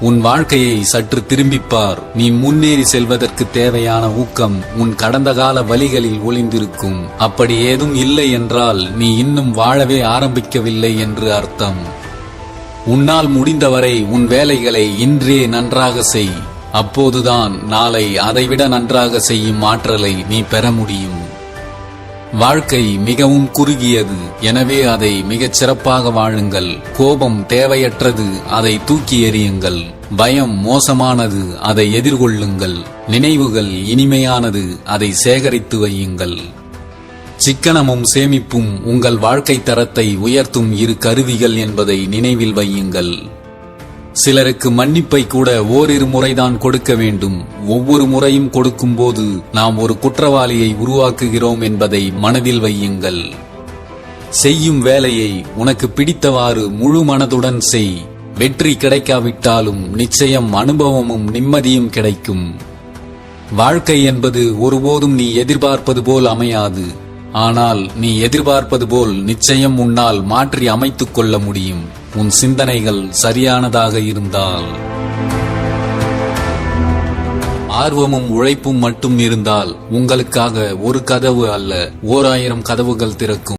உன் வாழ்க்கையை சற்று திரும்பிப்பார். நீ முன்னேறி செல்வதற்கு தேவையான ஊக்கம் உன் கடந்த கால வழிகளில் ஒளிந்திருக்கும். அப்படி ஏதும் இல்லை என்றால் நீ இன்னும் வாழவே ஆரம்பிக்கவில்லை என்று அர்த்தம். உன்னால் முடிந்தவரை உன் வேலைகளை இன்றே நன்றாக செய். அப்போதுதான் நாளை அதைவிட நன்றாக செய்யும் ஆற்றலை நீ பெற முடியும். வாழ்க்கை மிகவும் குறுகியது, எனவே அதை மிகச் சிறப்பாக வாழுங்கள். கோபம் தேவையற்றது, அதை தூக்கி எறியுங்கள். பயம் மோசமானது, அதை எதிர்கொள்ளுங்கள். நினைவுகள் இனிமையானது, அதை சேகரித்து வையுங்கள். சிக்கனமும் சேமிப்பும் உங்கள் வாழ்க்கை தரத்தை உயர்த்தும் இரு கருவிகள் என்பதை நினைவில் வையுங்கள். சிலருக்கு மன்னிப்பை கூட ஓரிரு முறைதான் கொடுக்க வேண்டும். ஒவ்வொரு முறையும் கொடுக்கும் போது நாம் ஒரு குற்றவாளியை உருவாக்குகிறோம் என்பதை மனதில் வையுங்கள். செய்யும் வேலையை உனக்கு பிடித்தவாறு முழு மனதுடன் செய். வெற்றி கிடைக்காவிட்டாலும் நிச்சயம் அனுபவமும் நிம்மதியும் கிடைக்கும். வாழ்க்கை என்பது ஒருபோதும் நீ எதிர்பார்ப்பது போல் அமையாது. ஆனால் நீ எதிர்பார்ப்பது போல் நிச்சயம் உன்னால் மாற்றி அமைத்துக் கொள்ள முடியும், உன் சிந்தனைகள் சரியானதாக இருந்தால். ஆர்வமும் உழைப்பும் மட்டும் இருந்தால் உங்களுக்காக ஒரு கதவு அல்ல 1000 கதவுகள் திறக்கும்.